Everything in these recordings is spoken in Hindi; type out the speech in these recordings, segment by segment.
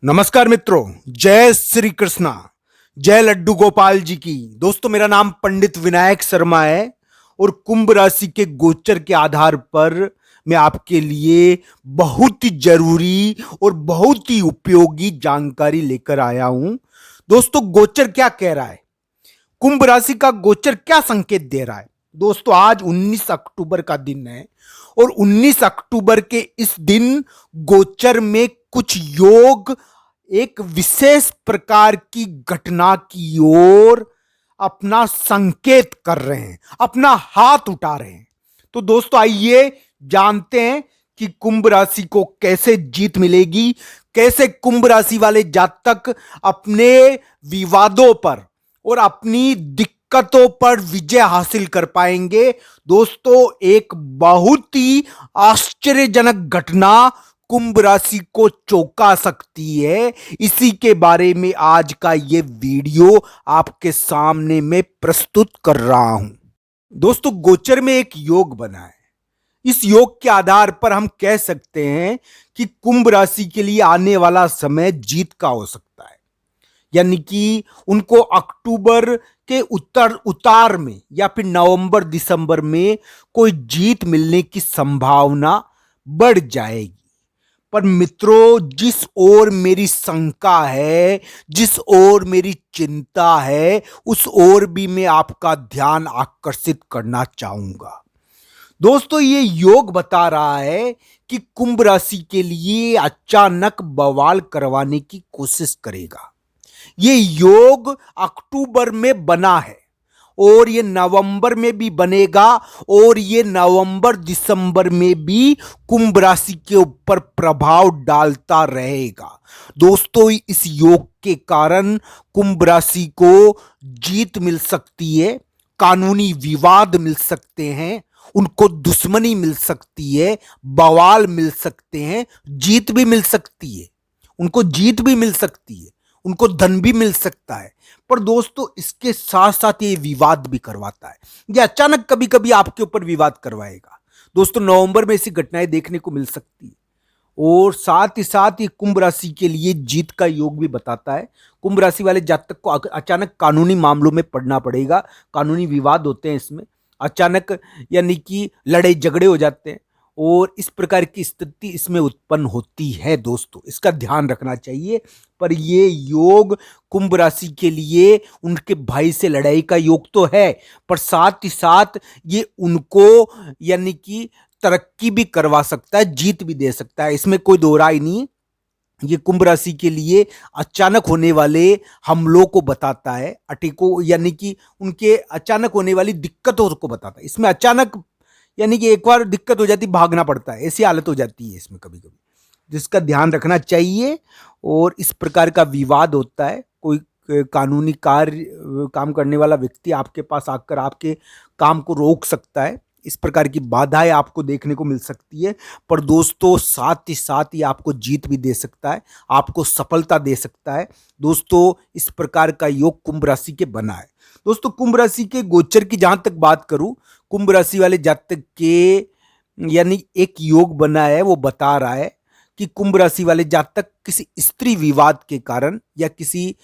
नमस्कार मित्रों, जय श्री कृष्णा, जय लड्डू गोपाल जी की। दोस्तों, मेरा नाम पंडित विनायक शर्मा है और कुंभ राशि के गोचर के आधार पर मैं आपके लिए बहुत ही जरूरी और बहुत ही उपयोगी जानकारी लेकर आया हूं। दोस्तों, गोचर क्या कह रहा है, कुंभ राशि का गोचर क्या संकेत दे रहा है। दोस्तों, आज 19 अक्टूबर का दिन है और 19 अक्टूबर के इस दिन गोचर में कुछ योग एक विशेष प्रकार की घटना की ओर अपना संकेत कर रहे हैं, अपना हाथ उठा रहे हैं। तो दोस्तों, आइए जानते हैं कि कुंभ राशि को कैसे जीत मिलेगी, कैसे कुंभ राशि वाले जातक अपने विवादों पर और अपनी दिक्कतों पर विजय हासिल कर पाएंगे। दोस्तों, एक बहुत ही आश्चर्यजनक घटना कुंभ राशि को चौंका सकती है। इसी के बारे में आज का ये वीडियो आपके सामने मैं प्रस्तुत कर रहा हूं। दोस्तों, गोचर में एक योग बना है। इस योग के आधार पर हम कह सकते हैं कि कुंभ राशि के लिए आने वाला समय जीत का हो सकता है। यानी कि उनको अक्टूबर के उत्तर उतार में या फिर नवंबर दिसंबर में कोई जीत मिलने की संभावना बढ़ जाएगी। पर मित्रों, जिस ओर मेरी शंका है, जिस ओर मेरी चिंता है, उस ओर भी मैं आपका ध्यान आकर्षित करना चाहूंगा। दोस्तों, ये योग बता रहा है कि कुंभ राशि के लिए अचानक बवाल करवाने की कोशिश करेगा। ये योग अक्टूबर में बना है और ये नवंबर में भी बनेगा और ये नवंबर दिसंबर में भी कुंभ राशि के ऊपर प्रभाव डालता रहेगा। दोस्तों, इस योग के कारण कुंभ राशि को जीत मिल सकती है, कानूनी विवाद मिल सकते हैं, उनको दुश्मनी मिल सकती है, बवाल मिल सकते हैं, जीत भी मिल सकती है, उनको जीत भी मिल सकती है, उनको धन भी मिल सकता है। पर दोस्तों, इसके साथ साथ ये विवाद भी करवाता है। ये अचानक कभी कभी आपके ऊपर विवाद करवाएगा। दोस्तों, नवंबर में ऐसी घटनाएं देखने को मिल सकती है और साथ ही साथ ये कुंभ राशि के लिए जीत का योग भी बताता है। कुंभ राशि वाले जातक को अचानक कानूनी मामलों में पड़ना पड़ेगा। कानूनी विवाद होते हैं इसमें अचानक, यानी कि लड़ाई झगड़े हो जाते हैं और इस प्रकार की स्थिति इसमें उत्पन्न होती है। दोस्तों, इसका ध्यान रखना चाहिए। पर ये योग कुंभ राशि के लिए उनके भाई से लड़ाई का योग तो है, पर साथ ही साथ ये उनको यानी कि तरक्की भी करवा सकता है, जीत भी दे सकता है, इसमें कोई दो राय नहीं। ये कुंभ राशि के लिए अचानक होने वाले हमलों को बताता है, अटैकों यानी कि उनके अचानक होने वाली दिक्कतों को बताता है। इसमें अचानक यानी कि एक बार दिक्कत हो जाती, भागना पड़ता है, ऐसी हालत हो जाती है इसमें कभी कभी, जिसका ध्यान रखना चाहिए। और इस प्रकार का विवाद होता है, कोई कानूनी कार्य काम करने वाला व्यक्ति आपके पास आकर आपके काम को रोक सकता है। इस प्रकार की बाधाएं आपको देखने को मिल सकती है। पर दोस्तों, साथ ही साथ ये आपको जीत भी दे सकता है, आपको सफलता दे सकता है। दोस्तों, इस प्रकार का योग कुंभ राशि के बना है। दोस्तों, कुंभ राशि के गोचर की जहां तक बात करूं, कुंभ राशि वाले जातक के यानी एक योग बना है, वो बता रहा है कि कुंभ राशि वाले जातक किसी स्त्री विवाद के कारण या किसी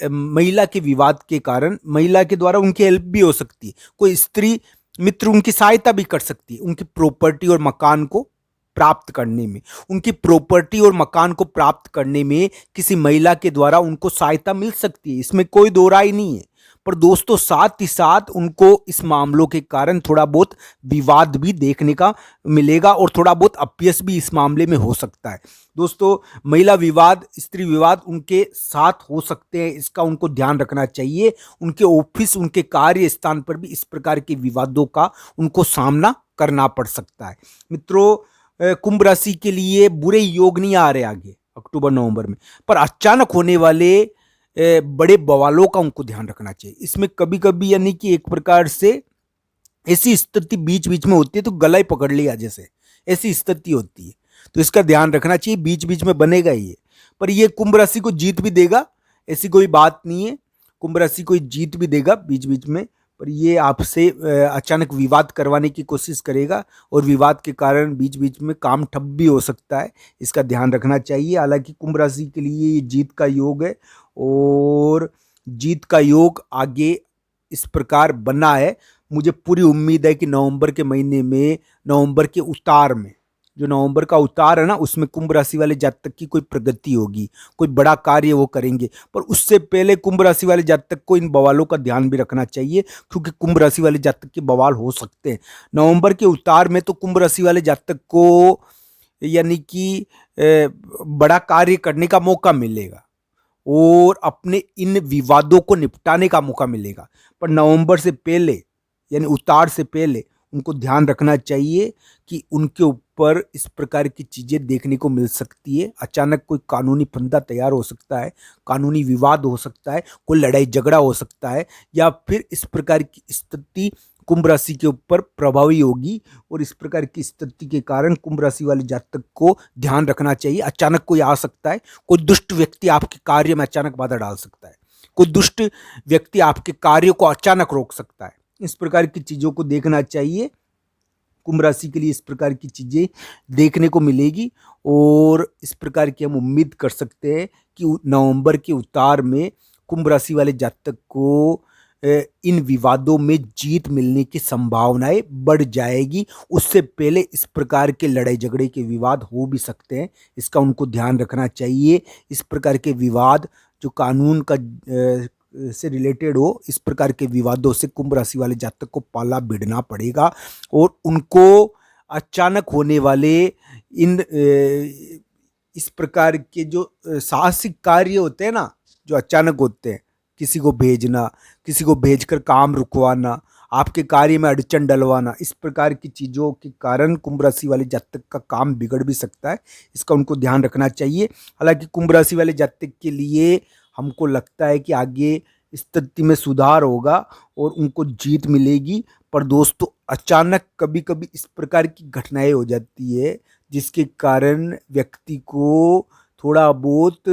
महिला के विवाद के कारण, महिला के द्वारा उनकी हेल्प भी हो सकती है, कोई स्त्री मित्र उनकी सहायता भी कर सकती है, उनकी प्रॉपर्टी और मकान को प्राप्त करने में, उनकी प्रॉपर्टी और मकान को प्राप्त करने में किसी महिला के द्वारा उनको सहायता मिल सकती है, इसमें कोई दो राय नहीं है। पर दोस्तों, साथ ही साथ उनको इस मामलों के कारण थोड़ा बहुत विवाद भी देखने का मिलेगा और थोड़ा बहुत अपयश भी इस मामले में हो सकता है। दोस्तों, महिला विवाद, स्त्री विवाद उनके साथ हो सकते हैं, इसका उनको ध्यान रखना चाहिए। उनके ऑफिस, उनके कार्य स्थान पर भी इस प्रकार के विवादों का उनको सामना करना पड़ सकता है। मित्रों, कुंभ राशि के लिए बुरे योग नहीं आ रहे आगे अक्टूबर नवंबर में, पर अचानक होने वाले बड़े बवालों का उनको ध्यान रखना चाहिए। इसमें कभी कभी यानी कि एक प्रकार से ऐसी स्थिति बीच बीच में होती है तो गला ही पकड़ लिया जैसे, ऐसी स्थिति होती है। तो इसका ध्यान रखना चाहिए, बीच बीच में बनेगा ये। पर ये कुंभ राशि को जीत भी देगा, ऐसी कोई बात नहीं है, कुंभ राशि को जीत भी देगा बीच बीच में। पर ये आपसे अचानक विवाद करवाने की कोशिश करेगा और विवाद के कारण बीच बीच में काम ठप भी हो सकता है, इसका ध्यान रखना चाहिए। हालांकि कुंभ राशि के लिए ये जीत का योग है और जीत का योग आगे इस प्रकार बना है। मुझे पूरी उम्मीद है कि नवंबर के महीने में, नवंबर के उतार में, जो नवंबर का उतार है ना, उसमें कुंभ राशि वाले जातक की कोई प्रगति होगी, कोई बड़ा कार्य वो करेंगे। पर उससे पहले कुंभ राशि वाले जातक को इन बवालों का ध्यान भी रखना चाहिए, क्योंकि कुंभ राशि वाले जातक के बवाल हो सकते हैं। नवंबर के उतार में तो कुंभ राशि वाले जातक को यानी कि बड़ा कार्य करने का मौका मिलेगा और अपने इन विवादों को निपटाने का मौका मिलेगा। पर नवंबर से पहले यानी उतार से पहले उनको ध्यान रखना चाहिए कि उनके ऊपर इस प्रकार की चीजें देखने को मिल सकती है। अचानक कोई कानूनी फंदा तैयार हो सकता है, कानूनी विवाद हो सकता है, कोई लड़ाई झगड़ा हो सकता है, या फिर इस प्रकार की स्थिति कुंभ राशि के ऊपर प्रभावी होगी। और इस प्रकार की स्थिति के कारण कुंभ राशि वाले जातक को ध्यान रखना चाहिए। अचानक कोई आ सकता है, कोई दुष्ट व्यक्ति आपके कार्य में अचानक बाधा डाल सकता है, कोई दुष्ट व्यक्ति आपके कार्य को अचानक रोक सकता है। इस प्रकार की चीजों को देखना चाहिए। कुंभ राशि के लिए इस प्रकार की चीजें देखने को मिलेगी और इस प्रकार की हम उम्मीद कर सकते हैं कि नवंबर के उतार में कुंभ राशि वाले जातक को इन विवादों में जीत मिलने की संभावनाएं बढ़ जाएगी। उससे पहले इस प्रकार के लड़ाई झगड़े के विवाद हो भी सकते हैं, इसका उनको ध्यान रखना चाहिए। इस प्रकार के विवाद जो कानून का से रिलेटेड हो, इस प्रकार के विवादों से कुंभ राशि वाले जातक को पाला भिड़ना पड़ेगा और उनको अचानक होने वाले इन इस प्रकार के जो साहसिक कार्य होते हैं ना, जो अचानक होते हैं, किसी को भेजना, किसी को भेजकर काम रुकवाना, आपके कार्य में अड़चन डलवाना, इस प्रकार की चीज़ों के कारण कुंभ राशि वाले जातक का काम बिगड़ भी सकता है, इसका उनको ध्यान रखना चाहिए। हालांकि कुंभ राशि वाले जातक के लिए हमको लगता है कि आगे स्थिति में सुधार होगा और उनको जीत मिलेगी। पर दोस्तों, अचानक कभी कभी इस प्रकार की घटनाएं हो जाती है जिसके कारण व्यक्ति को थोड़ा बहुत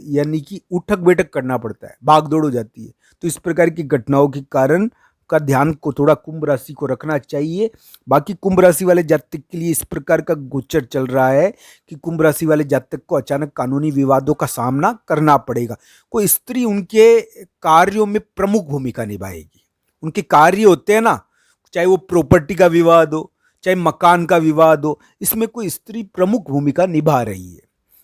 यानी कि उठक बैठक करना पड़ता है, भाग दौड़ हो जाती है। तो इस प्रकार की घटनाओं के कारण का ध्यान को थोड़ा कुंभ राशि को रखना चाहिए। बाकी कुंभ राशि वाले जातक के लिए इस प्रकार का गोचर चल रहा है कि कुंभ राशि वाले जातक को अचानक कानूनी विवादों का सामना करना पड़ेगा। कोई स्त्री उनके कार्यों में प्रमुख भूमिका निभाएगी। उनके कार्य होते हैं ना, चाहे वो प्रॉपर्टी का विवाद हो, चाहे मकान का विवाद हो, इसमें कोई स्त्री प्रमुख भूमिका निभा रही है।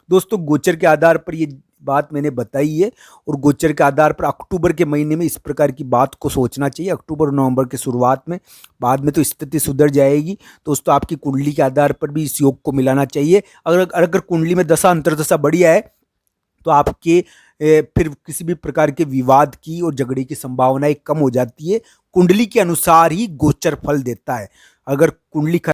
दोस्तों, गोचर के आधार पर ये बात मैंने बताई है और गोचर के आधार पर अक्टूबर के महीने में इस प्रकार की बात को सोचना चाहिए। अक्टूबर और नवंबर के शुरुआत में, बाद में तो स्थिति सुधर जाएगी। दोस्तों, आपकी कुंडली के आधार पर भी इस योग को मिलाना चाहिए। अगर कुंडली में दशा अंतर्दशा बढ़िया है तो आपके फिर किसी भी प्रकार के विवाद की और झगड़े की संभावनाएं कम हो जाती है। कुंडली के अनुसार ही गोचर फल देता है। अगर कुंडली